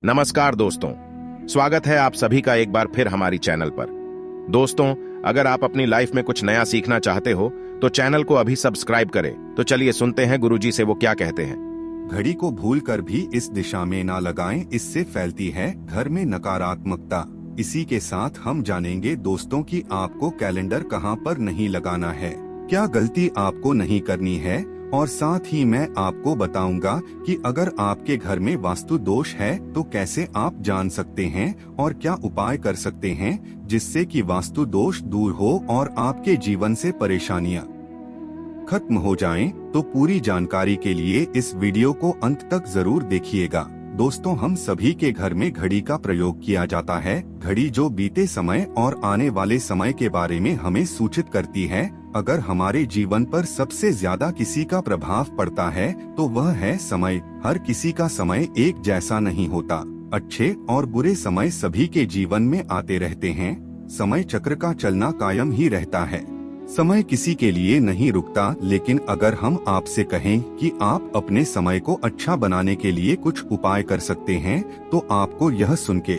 नमस्कार दोस्तों, स्वागत है आप सभी का एक बार फिर हमारी चैनल पर। दोस्तों, अगर आप अपनी लाइफ में कुछ नया सीखना चाहते हो तो चैनल को अभी सब्सक्राइब करें। तो चलिए सुनते हैं गुरुजी से वो क्या कहते हैं। घड़ी को भूलकर भी इस दिशा में ना लगाएं, इससे फैलती है घर में नकारात्मकता। इसी के साथ हम जानेंगे दोस्तों कि आपको कैलेंडर कहां पर नहीं लगाना है, क्या गलती आपको नहीं करनी है, और साथ ही मैं आपको बताऊंगा कि अगर आपके घर में वास्तु दोष है तो कैसे आप जान सकते हैं और क्या उपाय कर सकते हैं जिससे कि वास्तु दोष दूर हो और आपके जीवन से परेशानियां खत्म हो जाएं। तो पूरी जानकारी के लिए इस वीडियो को अंत तक जरूर देखिएगा। दोस्तों, हम सभी के घर में घड़ी का प्रयोग किया जाता है। घड़ी जो बीते समय और आने वाले समय के बारे में हमें सूचित करती है। अगर हमारे जीवन पर सबसे ज्यादा किसी का प्रभाव पड़ता है तो वह है समय। हर किसी का समय एक जैसा नहीं होता। अच्छे और बुरे समय सभी के जीवन में आते रहते हैं। समय चक्र का चलना कायम ही रहता है। समय किसी के लिए नहीं रुकता। लेकिन अगर हम आपसे कहें कि आप अपने समय को अच्छा बनाने के लिए कुछ उपाय कर सकते हैं तो आपको यह सुन के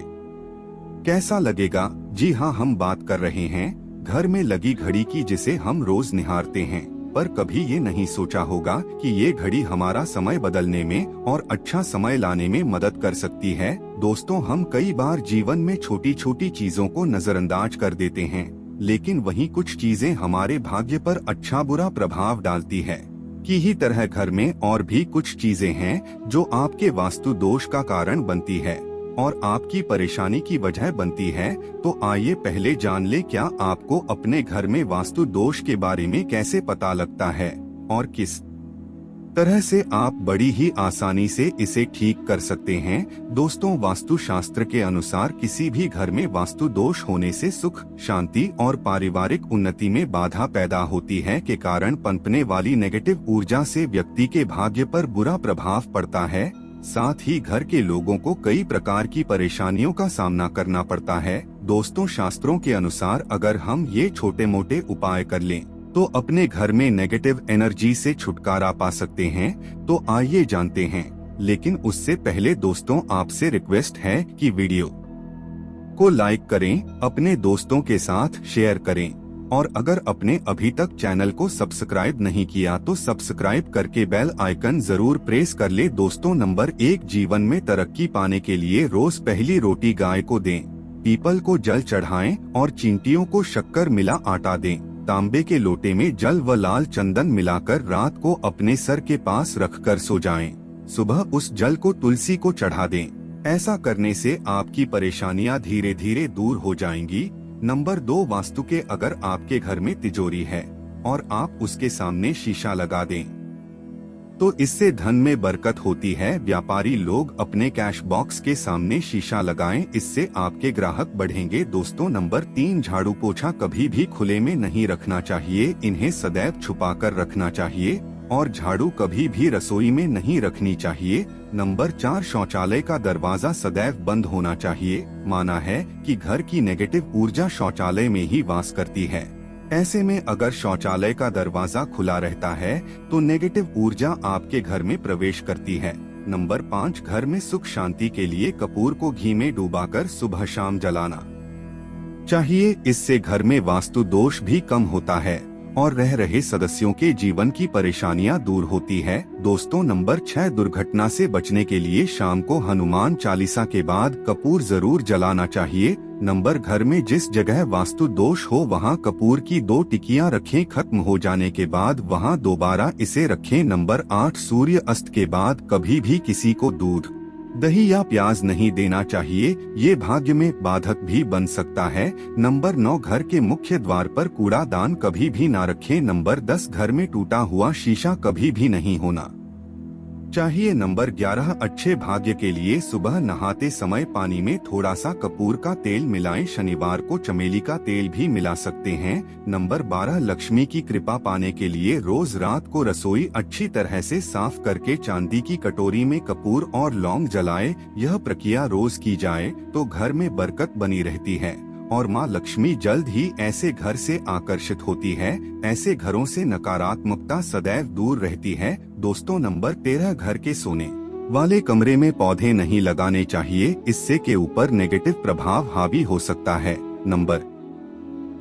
कैसा लगेगा? जी हाँ, हम बात कर रहे हैं घर में लगी घड़ी की, जिसे हम रोज निहारते हैं। पर कभी ये नहीं सोचा होगा कि ये घड़ी हमारा समय बदलने में और अच्छा समय लाने में मदद कर सकती है। दोस्तों, हम कई बार जीवन में छोटी छोटी चीजों को नजरअंदाज कर देते हैं, लेकिन वहीं कुछ चीजें हमारे भाग्य पर अच्छा बुरा प्रभाव डालती है। की ही तरह घर में और भी कुछ चीजें हैं जो आपके वास्तु दोष का कारण बनती है और आपकी परेशानी की वजह बनती है। तो आइए पहले जान ले, क्या आपको अपने घर में वास्तु दोष के बारे में कैसे पता लगता है और किस तरह से आप बड़ी ही आसानी से इसे ठीक कर सकते हैं। दोस्तों, वास्तु शास्त्र के अनुसार किसी भी घर में वास्तु दोष होने से सुख, शांति और पारिवारिक उन्नति में बाधा पैदा होती है के कारण पनपने वाली नेगेटिव ऊर्जा से व्यक्ति के भाग्य पर बुरा प्रभाव पड़ता है। साथ ही घर के लोगों को कई प्रकार की परेशानियों का सामना करना पड़ता है। दोस्तों, शास्त्रों के अनुसार अगर हम ये छोटे मोटे उपाय कर लें तो अपने घर में नेगेटिव एनर्जी से छुटकारा पा सकते हैं। तो आइए जानते हैं। लेकिन उससे पहले दोस्तों, आपसे रिक्वेस्ट है कि वीडियो को लाइक करें, अपने दोस्तों के साथ शेयर करें और अगर आपने अभी तक चैनल को सब्सक्राइब नहीं किया तो सब्सक्राइब करके बेल आइकन जरूर प्रेस कर ले। दोस्तों, नंबर 1, जीवन में तरक्की पाने के लिए रोज पहली रोटी गाय को दें, पीपल को जल चढ़ाएं और चींटियों को शक्कर मिला आटा दें। तांबे के लोटे में जल व लाल चंदन मिलाकर रात को अपने सर के पास रखकर सो जाएं। सुबह उस जल को तुलसी को चढ़ा दें। ऐसा करने से आपकी परेशानियां धीरे धीरे दूर हो जाएंगी। नंबर 2, वास्तु के अगर आपके घर में तिजोरी है और आप उसके सामने शीशा लगा दें तो इससे धन में बरकत होती है। व्यापारी लोग अपने कैश बॉक्स के सामने शीशा लगाएं, इससे आपके ग्राहक बढ़ेंगे। दोस्तों, नंबर 3, झाड़ू पोछा कभी भी खुले में नहीं रखना चाहिए, इन्हें सदैव छुपा कर रखना चाहिए और झाड़ू कभी भी रसोई में नहीं रखनी चाहिए। नंबर 4, शौचालय का दरवाजा सदैव बंद होना चाहिए। माना है कि घर की नेगेटिव ऊर्जा शौचालय में ही वास करती है। ऐसे में अगर शौचालय का दरवाजा खुला रहता है तो नेगेटिव ऊर्जा आपके घर में प्रवेश करती है। नंबर 5, घर में सुख शांति के लिए कपूर को घी में डुबाकर सुबह शाम जलाना चाहिए। इससे घर में वास्तु दोष भी कम होता है और रह रहे सदस्यों के जीवन की परेशानियां दूर होती है। दोस्तों, नंबर 6, दुर्घटना से बचने के लिए शाम को हनुमान चालीसा के बाद कपूर जरूर जलाना चाहिए। नंबर, घर में जिस जगह वास्तु दोष हो वहां कपूर की 2 टिकियां रखें, खत्म हो जाने के बाद वहां दोबारा इसे रखें। नंबर 8, सूर्य अस्त के बाद कभी भी किसी को दूध, दही या प्याज नहीं देना चाहिए, ये भाग्य में बाधक भी बन सकता है। नंबर 9, घर के मुख्य द्वार पर कूड़ादान कभी भी ना रखें। नंबर 10, घर में टूटा हुआ शीशा कभी भी नहीं होना चाहिए। नंबर 11, अच्छे भाग्य के लिए सुबह नहाते समय पानी में थोड़ा सा कपूर का तेल मिलाएं। शनिवार को चमेली का तेल भी मिला सकते हैं। नंबर 12, लक्ष्मी की कृपा पाने के लिए रोज रात को रसोई अच्छी तरह से साफ करके चांदी की कटोरी में कपूर और लौंग जलाएं। यह प्रक्रिया रोज की जाए तो घर में बरकत बनी रहती है और माँ लक्ष्मी जल्द ही ऐसे घर से आकर्षित होती है। ऐसे घरों से नकारात्मकता सदैव दूर रहती है। दोस्तों, नंबर 13, घर के सोने वाले कमरे में पौधे नहीं लगाने चाहिए, इससे के ऊपर नेगेटिव प्रभाव हावी हो सकता है। नंबर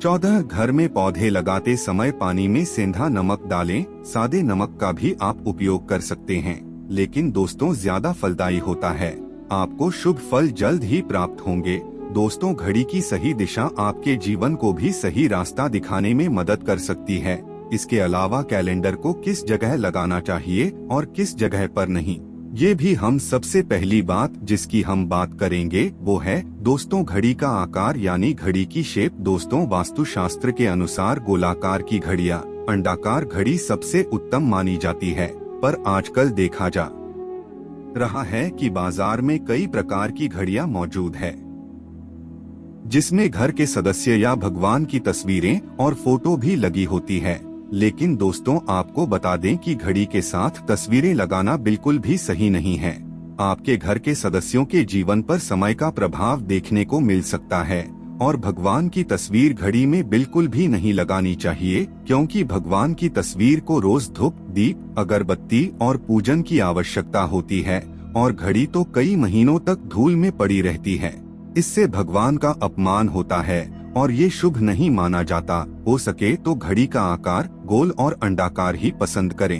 14, घर में पौधे लगाते समय पानी में सेंधा नमक डालें। सादे नमक का भी आप उपयोग कर सकते हैं, लेकिन दोस्तों ज्यादा फलदायी होता है। आपको शुभ फल जल्द ही प्राप्त होंगे। दोस्तों, घड़ी की सही दिशा आपके जीवन को भी सही रास्ता दिखाने में मदद कर सकती है। इसके अलावा कैलेंडर को किस जगह लगाना चाहिए और किस जगह पर नहीं, ये भी हम सबसे पहली बात जिसकी हम बात करेंगे वो है दोस्तों घड़ी का आकार यानी घड़ी की शेप। दोस्तों, वास्तुशास्त्र के अनुसार गोलाकार की घड़ियां, अंडाकार घड़ी सबसे उत्तम मानी जाती है, पर आजकल देखा जा रहा है कि बाजार में कई प्रकार की घड़ियां मौजूद है, जिसमें घर के सदस्य या भगवान की तस्वीरें और फोटो भी लगी होती है। लेकिन दोस्तों, आपको बता दें कि घड़ी के साथ तस्वीरें लगाना बिल्कुल भी सही नहीं है। आपके घर के सदस्यों के जीवन पर समय का प्रभाव देखने को मिल सकता है, और भगवान की तस्वीर घड़ी में बिल्कुल भी नहीं लगानी चाहिए, क्योंकि भगवान की तस्वीर को रोज धूप, दीप, अगरबत्ती और पूजन की आवश्यकता होती है, और घड़ी तो कई महीनों तक धूल में पड़ी रहती है। इससे भगवान का अपमान होता है और ये शुभ नहीं माना जाता। हो सके तो घड़ी का आकार गोल और अंडाकार ही पसंद करें।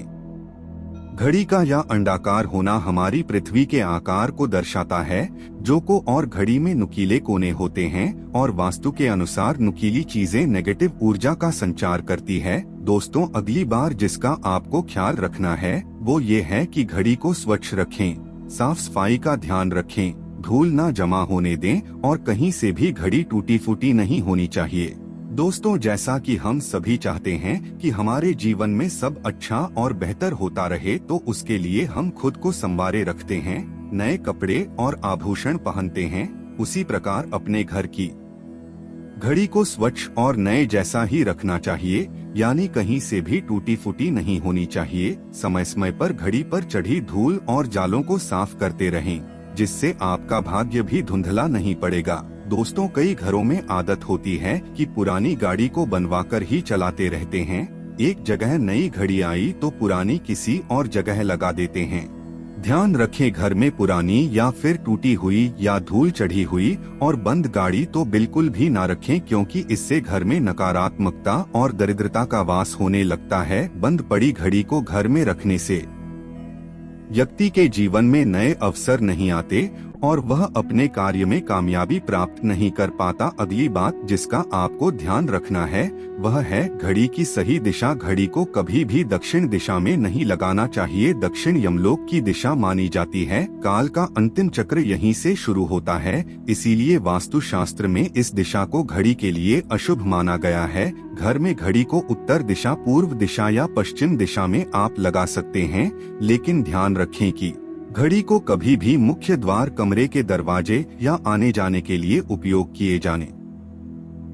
घड़ी का या अंडाकार होना हमारी पृथ्वी के आकार को दर्शाता है, जो को और घड़ी में नुकीले कोने होते हैं, और वास्तु के अनुसार नुकीली चीजें नेगेटिव ऊर्जा का संचार करती है। दोस्तों, अगली बार जिसका आपको ख्याल रखना है वो ये है कि घड़ी को स्वच्छ रखें, साफ सफाई का ध्यान रखें, धूल ना जमा होने दें, और कहीं से भी घड़ी टूटी फूटी नहीं होनी चाहिए। दोस्तों, जैसा कि हम सभी चाहते हैं कि हमारे जीवन में सब अच्छा और बेहतर होता रहे, तो उसके लिए हम खुद को संवारे रखते हैं, नए कपड़े और आभूषण पहनते हैं। उसी प्रकार अपने घर की घड़ी को स्वच्छ और नए जैसा ही रखना चाहिए, यानी कहीं से भी टूटी फूटी नहीं होनी चाहिए। समय समय पर घड़ी पर चढ़ी धूल और जालों को साफ करते रहें, जिससे आपका भाग्य भी धुंधला नहीं पड़ेगा। दोस्तों, कई घरों में आदत होती है कि पुरानी गाड़ी को बनवाकर ही चलाते रहते हैं। एक जगह नई घड़ी आई तो पुरानी किसी और जगह लगा देते हैं। ध्यान रखें, घर में पुरानी या फिर टूटी हुई या धूल चढ़ी हुई और बंद गाड़ी तो बिल्कुल भी ना रखें, क्योंकि इससे घर में नकारात्मकता और दरिद्रता का वास होने लगता है। बंद पड़ी घड़ी को घर में रखने से व्यक्ति के जीवन में नए अवसर नहीं आते और वह अपने कार्य में कामयाबी प्राप्त नहीं कर पाता। अगली बात जिसका आपको ध्यान रखना है वह है घड़ी की सही दिशा। घड़ी को कभी भी दक्षिण दिशा में नहीं लगाना चाहिए। दक्षिण यमलोक की दिशा मानी जाती है। काल का अंतिम चक्र यहीं से शुरू होता है, इसीलिए वास्तुशास्त्र में इस दिशा को घड़ी के लिए अशुभ माना गया है। घर में घड़ी को उत्तर दिशा, पूर्व दिशा या पश्चिम दिशा में आप लगा सकते हैं, लेकिन ध्यान रखें कि घड़ी को कभी भी मुख्य द्वार, कमरे के दरवाजे या आने जाने के लिए उपयोग किए जाने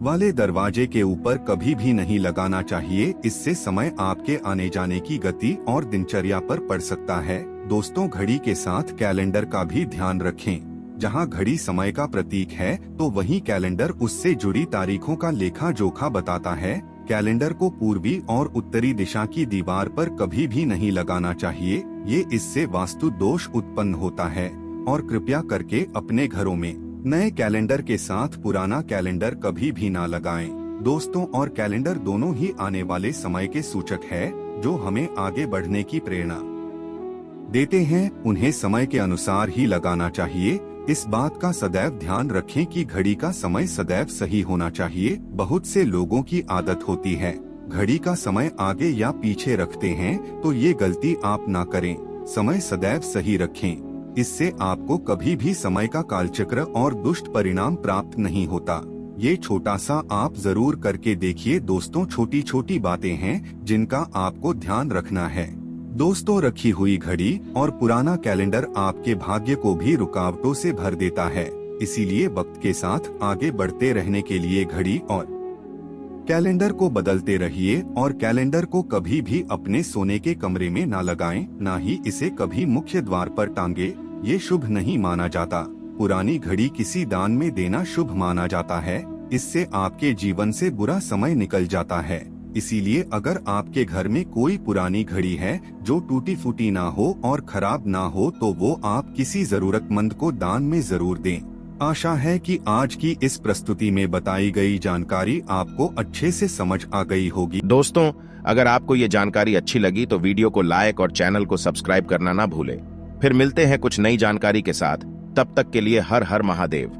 वाले दरवाजे के ऊपर कभी भी नहीं लगाना चाहिए। इससे समय आपके आने जाने की गति और दिनचर्या पर पड़ सकता है। दोस्तों, घड़ी के साथ कैलेंडर का भी ध्यान रखें। जहां घड़ी समय का प्रतीक है तो वहीं कैलेंडर उससे जुड़ी तारीखों का लेखा जोखा बताता है। कैलेंडर को पूर्वी और उत्तरी दिशा की दीवार पर कभी भी नहीं लगाना चाहिए, ये इससे वास्तु दोष उत्पन्न होता है। और कृपया करके अपने घरों में नए कैलेंडर के साथ पुराना कैलेंडर कभी भी ना लगाएं। दोस्तों, और कैलेंडर दोनों ही आने वाले समय के सूचक है, जो हमें आगे बढ़ने की प्रेरणा देते हैं। उन्हें समय के अनुसार ही लगाना चाहिए। इस बात का सदैव ध्यान रखें कि घड़ी का समय सदैव सही होना चाहिए। बहुत से लोगों की आदत होती है घड़ी का समय आगे या पीछे रखते हैं, तो ये गलती आप ना करें। समय सदैव सही रखें, इससे आपको कभी भी समय का कालचक्र और दुष्ट परिणाम प्राप्त नहीं होता। ये छोटा सा आप जरूर करके देखिए। दोस्तों, छोटी छोटी बातें हैं जिनका आपको ध्यान रखना है। दोस्तों, रखी हुई घड़ी और पुराना कैलेंडर आपके भाग्य को भी रुकावटों से भर देता है। इसीलिए वक्त के साथ आगे बढ़ते रहने के लिए घड़ी और कैलेंडर को बदलते रहिए। और कैलेंडर को कभी भी अपने सोने के कमरे में ना लगाएं, ना ही इसे कभी मुख्य द्वार पर टांगे। ये शुभ नहीं माना जाता। पुरानी घड़ी किसी दान में देना शुभ माना जाता है। इससे आपके जीवन से बुरा समय निकल जाता है। इसीलिए अगर आपके घर में कोई पुरानी घड़ी है जो टूटी फूटी ना हो और खराब ना हो तो वो आप किसी जरूरतमंद को दान में जरूर दें। आशा है कि आज की इस प्रस्तुति में बताई गई जानकारी आपको अच्छे से समझ आ गई होगी। दोस्तों, अगर आपको ये जानकारी अच्छी लगी तो वीडियो को लाइक और चैनल को सब्सक्राइब करना ना भूलें। फिर मिलते हैं कुछ नई जानकारी के साथ। तब तक के लिए हर हर महादेव।